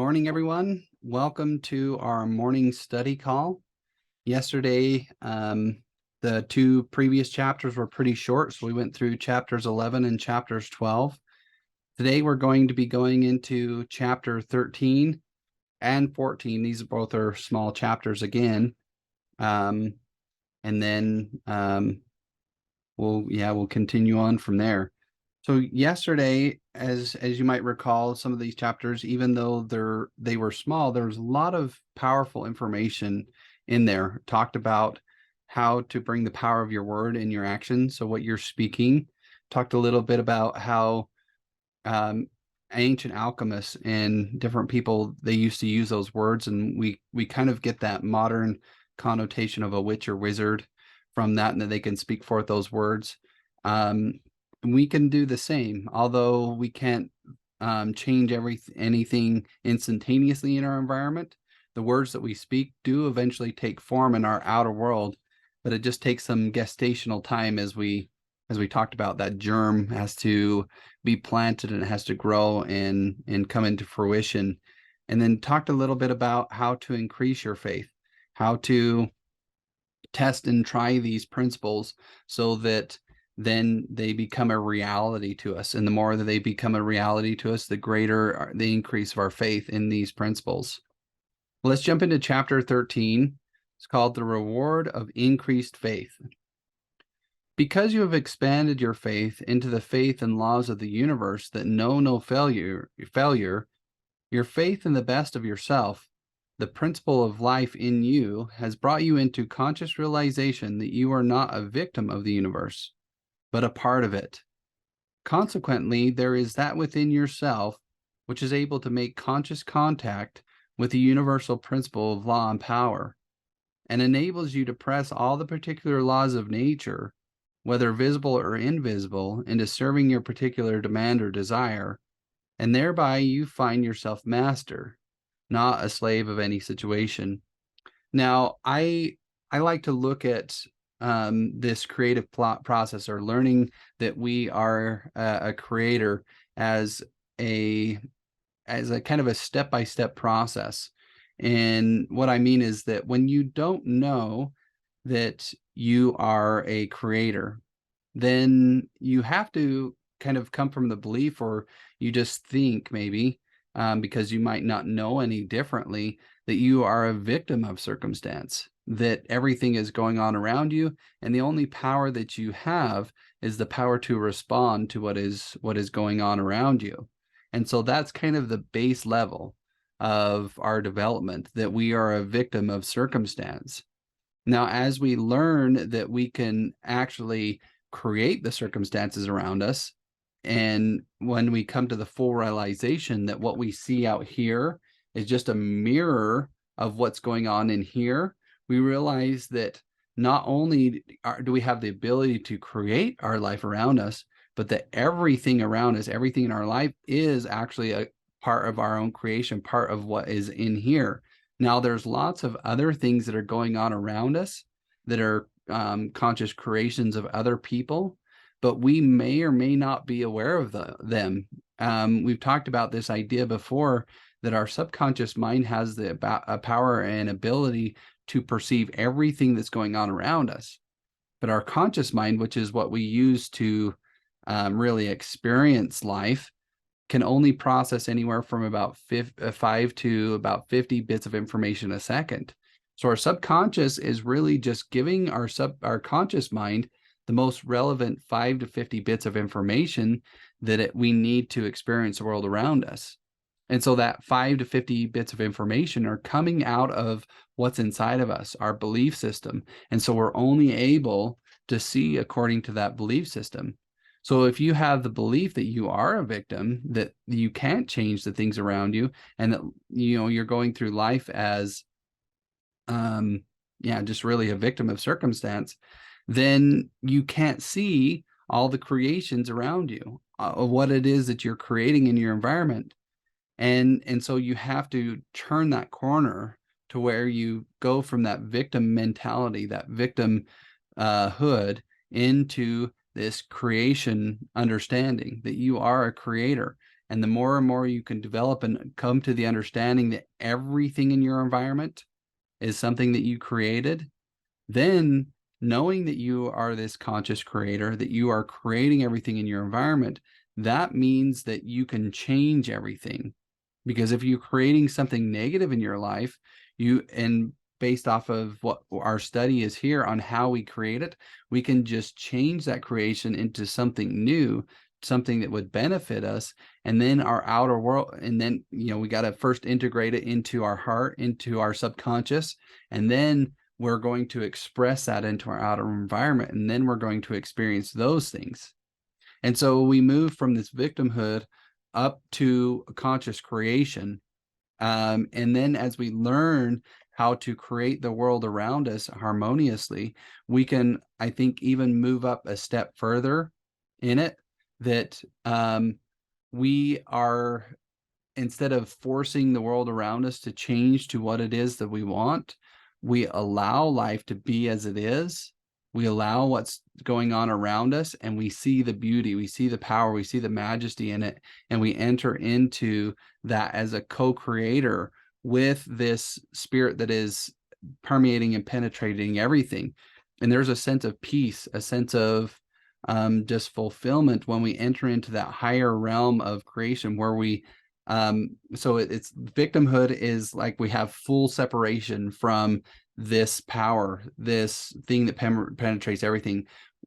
morning, everyone. Welcome to our morning study call. Yesterday, the two previous chapters were pretty short, so we went through chapters 11 and chapters 12. Today, we're going to be going into chapter 13 and 14. These both are small chapters again. And then we'll continue on from there. So yesterday, as you might recall, some of these chapters, even though they were small, there was a lot of powerful information in there. Talked about how to bring the power of your word in your action. So what you're speaking. Talked a little bit about how ancient alchemists and different people, they used to use those words, and we kind of get that modern connotation of a witch or wizard from that, and that they can speak forth those words. We can do the same, although we can't change anything instantaneously in our environment. The words that we speak do eventually take form in our outer world, but it just takes some gestational time, as we talked about. That germ has to be planted and it has to grow and come into fruition. And then talked a little bit about how to increase your faith, how to test and try these principles so that then they become a reality to us. And the more that they become a reality to us, the greater the increase of our faith in these principles. Let's jump into chapter 13. It's called The Reward of Increased Faith. Because you have expanded your faith into the faith and laws of the universe that know no failure, your faith in the best of yourself, the principle of life in you, has brought you into conscious realization that you are not a victim of the universe, but a part of it. Consequently, there is that within yourself which is able to make conscious contact with the universal principle of law and power, and enables you to press all the particular laws of nature, whether visible or invisible, into serving your particular demand or desire, and thereby you find yourself master, not a slave of any situation. Now, I like to look at this creative process, or learning that we are a creator, as a kind of a step-by-step process. And what I mean is that when you don't know that you are a creator, then you have to kind of come from the belief, or you just think maybe, because you might not know any differently, that you are a victim of circumstance, that everything is going on around you, and the only power that you have is the power to respond to what is going on around you. And so that's kind of the base level of our development, that we are a victim of circumstance. Now, as we learn that we can actually create the circumstances around us, and when we come to the full realization that what we see out here is just a mirror of what's going on in here, we realize that not only do we have the ability to create our life around us, but that everything around us, everything in our life, is actually a part of our own creation, part of what is in here. Now, there's lots of other things that are going on around us that are conscious creations of other people, but we may or may not be aware of them. We've talked about this idea before, that our subconscious mind has the power and ability to perceive everything that's going on around us. But our conscious mind, which is what we use to really experience life, can only process anywhere from about 5 to about 50 bits of information a second. So our subconscious is really just giving our conscious mind the most relevant 5 to 50 bits of information that we need to experience the world around us. And so that 5 to 50 bits of information are coming out of what's inside of us, our belief system. And so we're only able to see according to that belief system. So if you have the belief that you are a victim, that you can't change the things around you, and that you're going through life as just really a victim of circumstance, then you can't see all the creations around you, of what it is that you're creating in your environment. And so you have to turn that corner to where you go from that victim mentality, that victim hood, into this creation understanding that you are a creator. And the more and more you can develop and come to the understanding that everything in your environment is something that you created, then knowing that you are this conscious creator, that you are creating everything in your environment, that means that you can change everything. Because if you're creating something negative in your life, and based off of what our study is here on how we create it, we can just change that creation into something new, something that would benefit us. And then our outer world, and then, we got to first integrate it into our heart, into our subconscious, and then we're going to express that into our outer environment, and then we're going to experience those things. And so we move from this victimhood up to conscious creation. And then as we learn how to create the world around us harmoniously, we can, I think, even move up a step further in it, that we are, instead of forcing the world around us to change to what it is that we want, we allow life to be as it is. We allow what's going on around us, and we see the beauty, we see the power, we see the majesty in it, and we enter into that as a co-creator with this spirit that is permeating and penetrating everything. And there's a sense of peace, a sense of just fulfillment when we enter into that higher realm of creation, where we so it's victimhood is like we have full separation from this power, this thing that penetrates everything.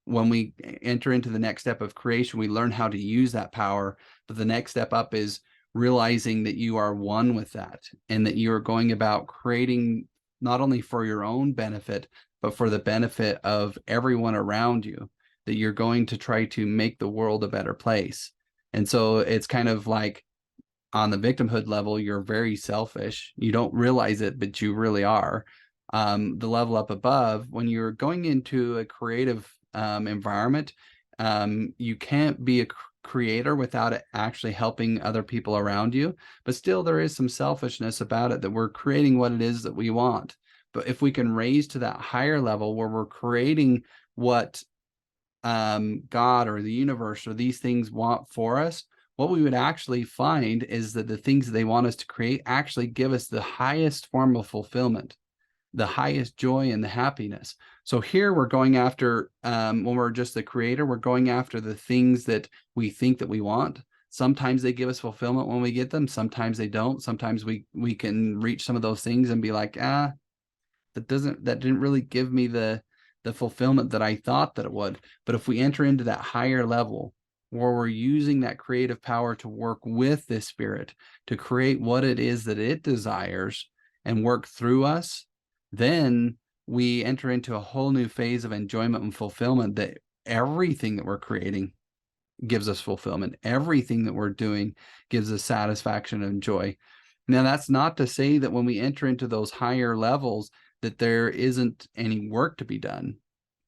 When we enter into the next step of creation, we learn how to use that power. But the next step up is realizing that you are one with that, and that you are going about creating not only for your own benefit, but for the benefit of everyone around you, that you're going to try to make the world a better place. And so it's kind of like, on the victimhood level, you're very selfish. You don't realize it, but you really are. The level up above, when you're going into a creative environment, you can't be a creator without it actually helping other people around you. But still, there is some selfishness about it, that we're creating what it is that we want. But if we can raise to that higher level where we're creating what God or the universe or these things want for us, what we would actually find is that the things that they want us to create actually give us the highest form of fulfillment, the highest joy and the happiness. So here we're going after, when we're just the creator, we're going after the things that we think that we want. Sometimes they give us fulfillment when we get them. Sometimes they don't. Sometimes we can reach some of those things and be like, that didn't really give me the fulfillment that I thought that it would. But if we enter into that higher level, where we're using that creative power to work with this spirit to create what it is that it desires and work through us, then we enter into a whole new phase of enjoyment and fulfillment, that everything that we're creating gives us fulfillment. Everything that we're doing gives us satisfaction and joy. Now, that's not to say that when we enter into those higher levels that there isn't any work to be done,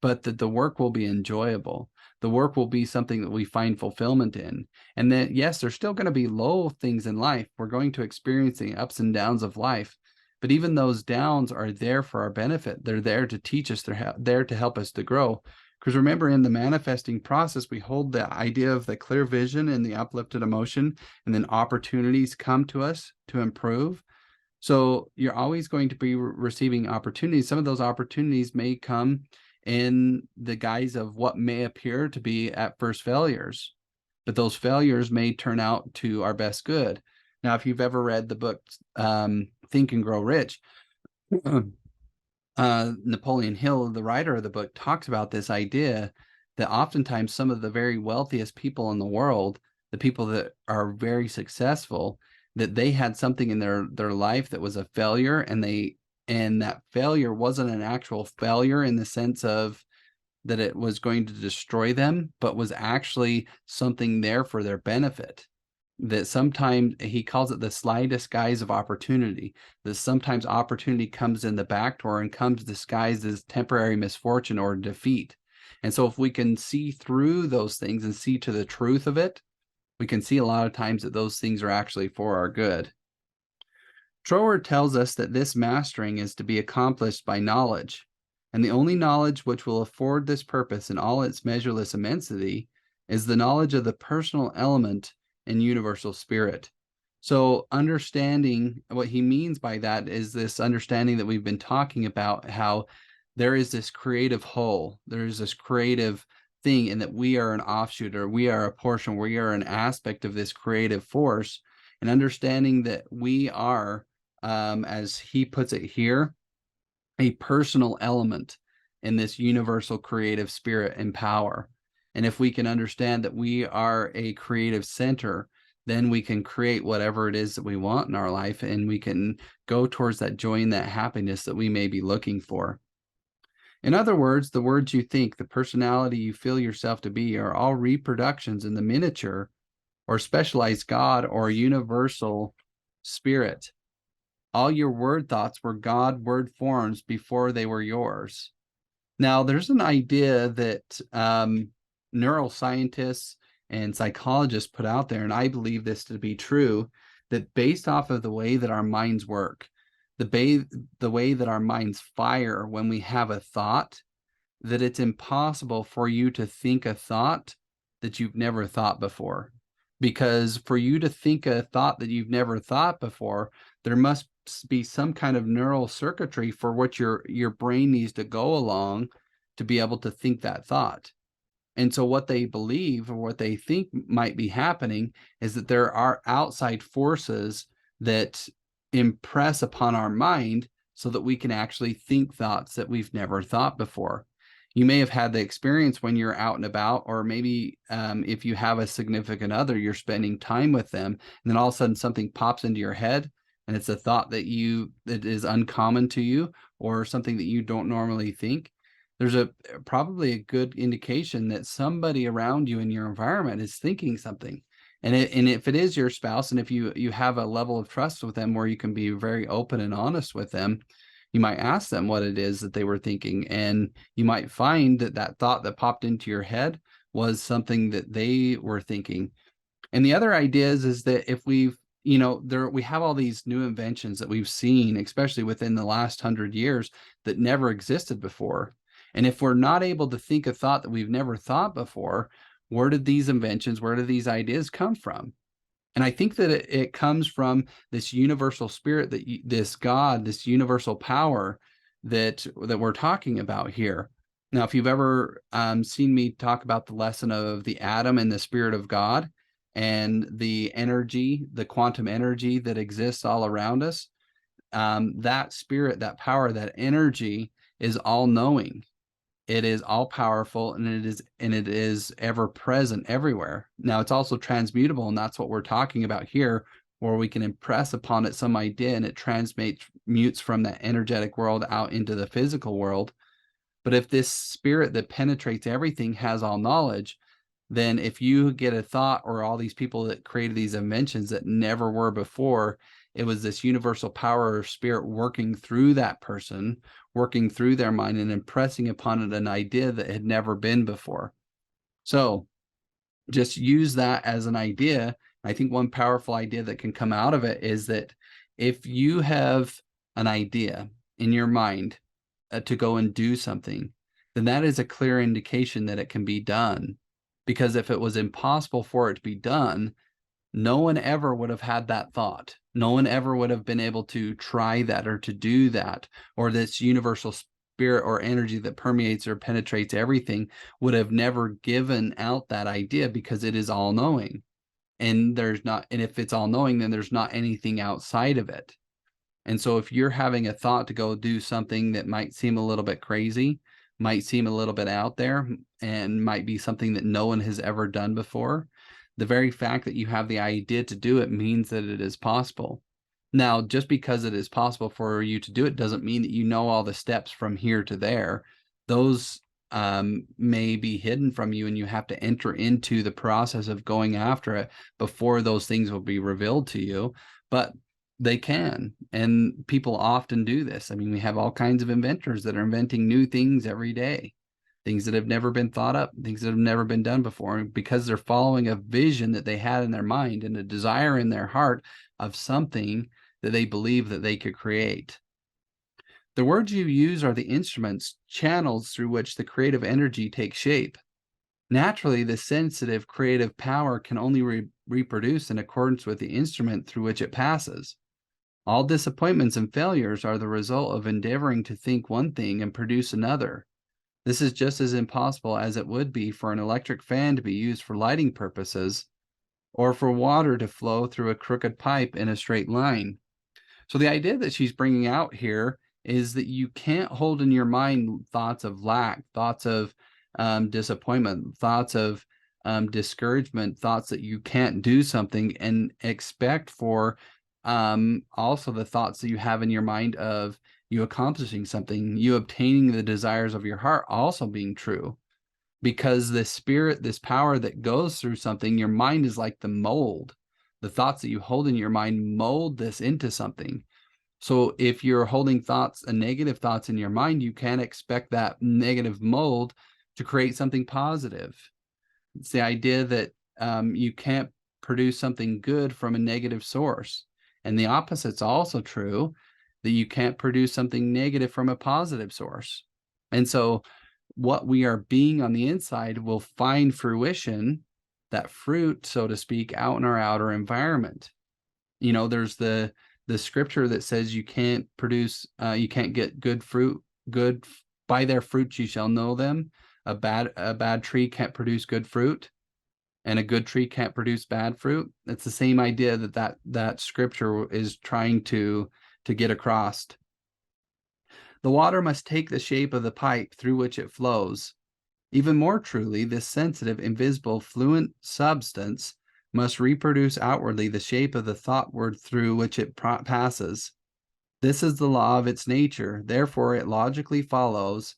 but that the work will be enjoyable. The work will be something that we find fulfillment in. And that, yes, there's still going to be low things in life. We're going to experience the ups and downs of life. But even those downs are there for our benefit. They're there to teach us. They're there to help us to grow. Because remember, in the manifesting process, we hold the idea of the clear vision and the uplifted emotion, and then opportunities come to us to improve. So you're always going to be receiving opportunities. Some of those opportunities may come in the guise of what may appear to be at first failures, but those failures may turn out to our best good. Now, if you've ever read the book Think and Grow Rich, Napoleon Hill, the writer of the book, talks about this idea that oftentimes some of the very wealthiest people in the world, the people that are very successful, that they had something in their life that was a failure, and that failure wasn't an actual failure in the sense of that it was going to destroy them, but was actually something there for their benefit. That sometimes, he calls it the sly disguise of opportunity, that sometimes opportunity comes in the back door and comes disguised as temporary misfortune or defeat. And so if we can see through those things and see to the truth of it, we can see a lot of times that those things are actually for our good. Trower tells us that this mastering is to be accomplished by knowledge, and the only knowledge which will afford this purpose in all its measureless immensity is the knowledge of the personal element and universal spirit. So understanding what he means by that is this understanding that we've been talking about, how there is this creative whole, there is this creative thing, and that we are an offshoot, or we are a portion, we are an aspect of this creative force, and understanding that we are, as he puts it here, a personal element in this universal creative spirit and power. And if we can understand that we are a creative center, then we can create whatever it is that we want in our life, and we can go towards that joy and that happiness that we may be looking for. In other words, the words you think, the personality you feel yourself to be, are all reproductions in the miniature or specialized God or universal spirit. All your word thoughts were God word forms before they were yours. Now, there's an idea that neuroscientists and psychologists put out there, and I believe this to be true, that based off of the way that our minds work, the way that our minds fire when we have a thought, that it's impossible for you to think a thought that you've never thought before. Because for you to think a thought that you've never thought before, there must be some kind of neural circuitry for what your brain needs to go along to be able to think that thought. And so what they believe, or what they think might be happening, is that there are outside forces that impress upon our mind so that we can actually think thoughts that we've never thought before. You may have had the experience when you're out and about, or maybe if you have a significant other, you're spending time with them, and then all of a sudden something pops into your head, and it's a thought that is uncommon to you, or something that you don't normally think. There's probably a good indication that somebody around you in your environment is thinking something. And if it is your spouse, and if you have a level of trust with them where you can be very open and honest with them, you might ask them what it is that they were thinking, and you might find that that thought that popped into your head was something that they were thinking. And the other idea is that if we have all these new inventions that we've seen, especially within the last 100 years, that never existed before. And if we're not able to think a thought that we've never thought before, where did these inventions, where did these ideas come from? And I think that it comes from this universal spirit, this God, this universal power that we're talking about here. Now, if you've ever seen me talk about the lesson of the atom and the spirit of God, and the energy, the quantum energy that exists all around us, that spirit, that power, that energy is all knowing. It is all powerful, and it is ever present everywhere. Now, it's also transmutable, and that's what we're talking about here, where we can impress upon it some idea, and it transmutes from that energetic world out into the physical world. But if this spirit that penetrates everything has all knowledge, then if you get a thought, or all these people that created these inventions that never were before, it was this universal power or spirit working through that person, working through their mind, and impressing upon it an idea that had never been before. So just use that as an idea. I think one powerful idea that can come out of it is that if you have an idea in your mind to go and do something, then that is a clear indication that it can be done. Because if it was impossible for it to be done, no one ever would have had that thought. No one ever would have been able to try that, or to do that, or this universal spirit or energy that permeates or penetrates everything would have never given out that idea, because it is all knowing. And if it's all knowing, then there's not anything outside of it. And so if you're having a thought to go do something that might seem a little bit crazy, might seem a little bit out there, and might be something that no one has ever done before, the very fact that you have the idea to do it means that it is possible. Now, just because it is possible for you to do it doesn't mean that you know all the steps from here to there. Those may be hidden from you, and you have to enter into the process of going after it before those things will be revealed to you. But they can, and people often do this. I mean, we have all kinds of inventors that are inventing new things every day, things that have never been thought up, things that have never been done before, because they're following a vision that they had in their mind, and a desire in their heart of something that they believe that they could create. The words you use are the instruments, channels through which the creative energy takes shape. Naturally, the sensitive creative power can only reproduce in accordance with the instrument through which it passes. All disappointments and failures are the result of endeavoring to think one thing and produce another. This is just as impossible as it would be for an electric fan to be used for lighting purposes, or for water to flow through a crooked pipe in a straight line. So the idea that she's bringing out here is that you can't hold in your mind thoughts of lack, thoughts of disappointment, thoughts of discouragement, thoughts that you can't do something, and expect for also the thoughts that you have in your mind of you accomplishing something, you obtaining the desires of your heart also being true. Because this spirit, this power that goes through something, your mind is like the mold. The thoughts that you hold in your mind mold this into something. So if you're holding thoughts, negative thoughts in your mind, you can't expect that negative mold to create something positive. It's the idea that you can't produce something good from a negative source. And the opposite's also true, that you can't produce something negative from a positive source. And so what we are being on the inside will find fruition, that fruit, so to speak, out in our outer environment. You know, there's the scripture that says you can't produce, you can't get good fruit, good by their fruits you shall know them. A bad tree can't produce good fruit, and a good tree can't produce bad fruit. It's the same idea that scripture is trying to get across. The water must take the shape of the pipe through which it flows. Even more truly, this sensitive, invisible, fluent substance must reproduce outwardly the shape of the thought word through which it passes. This is the law of its nature. Therefore, it logically follows,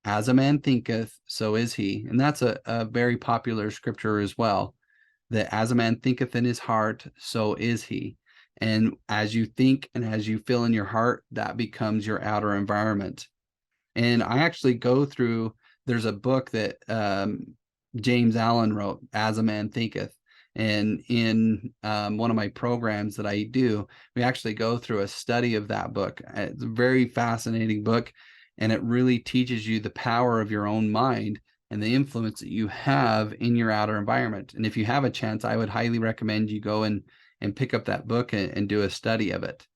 as a man thinketh, so is he. And that's a very popular scripture as well, that as a man thinketh in his heart, so is he. And as you think and as you feel in your heart, that becomes your outer environment. And I actually go through, there's a book that James Allen wrote, As a Man Thinketh. And in one of my programs that I do, we actually go through a study of that book. It's a very fascinating book, and it really teaches you the power of your own mind and the influence that you have in your outer environment. And if you have a chance, I would highly recommend you go and pick up that book and do a study of it.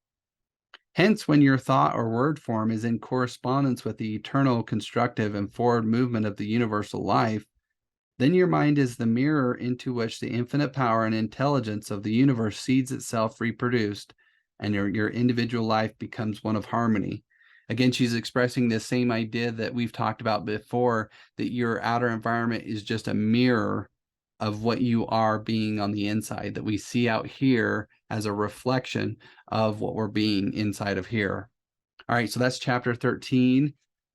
Hence, when your thought or word form is in correspondence with the eternal, constructive, and forward movement of the universal life, then your mind is the mirror into which the infinite power and intelligence of the universe seeds itself reproduced, and your individual life becomes one of harmony. Again, she's expressing this same idea that we've talked about before, that your outer environment is just a mirror of what you are being on the inside, that we see out here as a reflection of what we're being inside of here. All right, so that's chapter 13.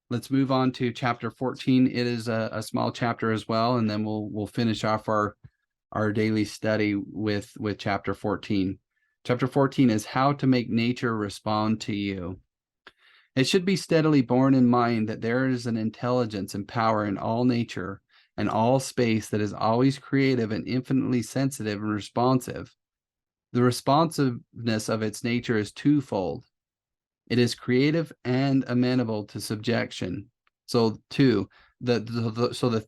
Let's move on to chapter 14. It is a small chapter as well, and then we'll finish off our daily study with chapter 14. Chapter 14 is how to make nature respond to you. It should be steadily borne in mind that there is an intelligence and power in all nature and all space that is always creative and infinitely sensitive and responsive. The responsiveness of its nature is twofold. It is creative and amenable to subjection. So the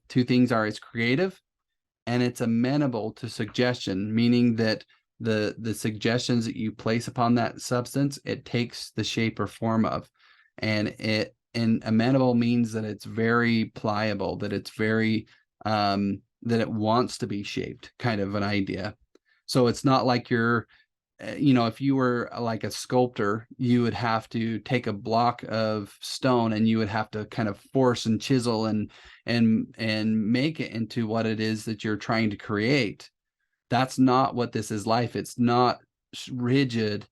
two things are, it's creative and it's amenable to suggestion, meaning that the suggestions that you place upon that substance, it takes the shape or form of. And amenable means that it's very pliable, that it's very that it wants to be shaped, kind of an idea. So it's not like you're, if you were like a sculptor, you would have to take a block of stone and you would have to kind of force and chisel and make it into what it is that you're trying to create. That's not what this is life. It's not rigid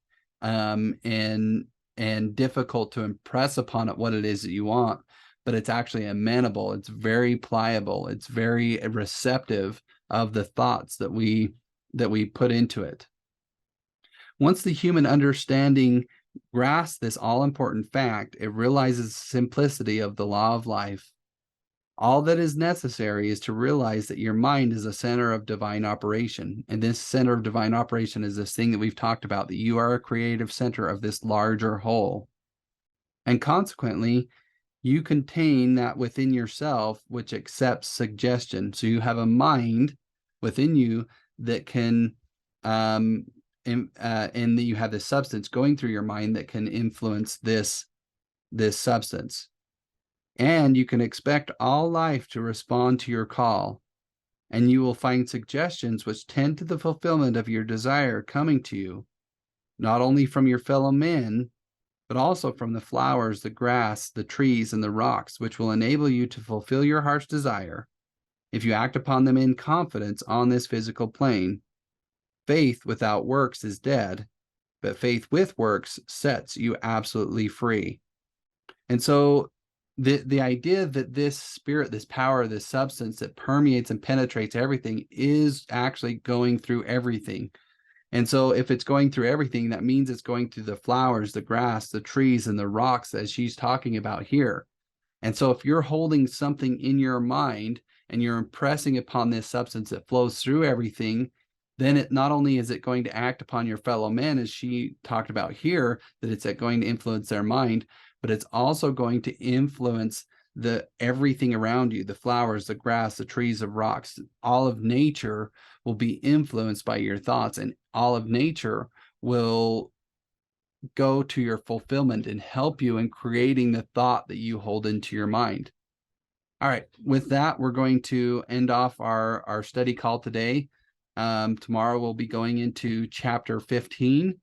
and difficult to impress upon it what it is that you want, but it's actually amenable. It's very pliable. It's very receptive of the thoughts that we put into it. Once the human understanding grasps this all-important fact, it realizes the simplicity of the law of life. All that is necessary is to realize that your mind is a center of divine operation. And this center of divine operation is this thing that we've talked about, that you are a creative center of this larger whole. And consequently, you contain that within yourself which accepts suggestion. So you have a mind within you that can and that you have this substance going through your mind that can influence this substance. And you can expect all life to respond to your call, and you will find suggestions which tend to the fulfillment of your desire coming to you, not only from your fellow men, but also from the flowers, the grass, the trees, and the rocks, which will enable you to fulfill your heart's desire if you act upon them in confidence on this physical plane. Faith without works is dead, but faith with works sets you absolutely free. And so the idea that this spirit, this power, this substance that permeates and penetrates everything is actually going through everything. And so if it's going through everything, that means it's going through the flowers, the grass, the trees, and the rocks, as she's talking about here. And so if you're holding something in your mind and you're impressing upon this substance that flows through everything, then it not only is it going to act upon your fellow men, as she talked about here, that it's going to influence their mind, but it's also going to influence the everything around you, the flowers, the grass, the trees, the rocks. All of nature will be influenced by your thoughts, and all of nature will go to your fulfillment and help you in creating the thought that you hold into your mind. All right, with that, we're going to end off our study call today. Tomorrow we'll be going into chapter 15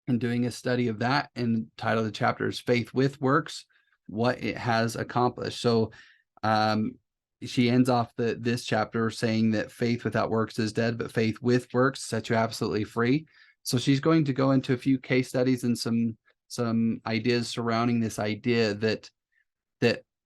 and doing a study of that, and the title of the chapter is Faith with Works, What It Has Accomplished. So she ends off this chapter saying that faith without works is dead, but faith with works sets you absolutely free. So she's going to go into a few case studies and some ideas surrounding this idea that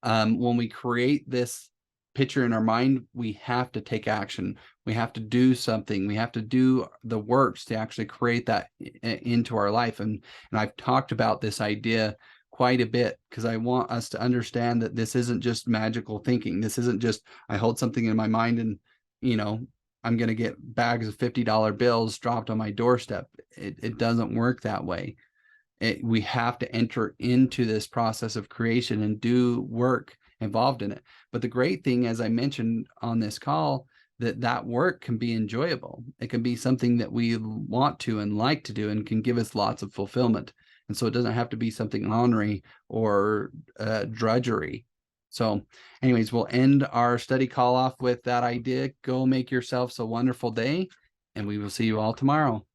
when we create this picture in our mind, we have to take action. We have to do something. We have to do the works to actually create that into our life. And I've talked about this idea quite a bit because I want us to understand that this isn't just magical thinking. This isn't just, I hold something in my mind and, I'm going to get bags of $50 bills dropped on my doorstep. It doesn't work that way. We have to enter into this process of creation and do work involved in it. But the great thing, as I mentioned on this call, that work can be enjoyable. It can be something that we want to and like to do and can give us lots of fulfillment. And so it doesn't have to be something ornery or drudgery. So anyways, we'll end our study call off with that idea. Go make yourselves a wonderful day, and we will see you all tomorrow.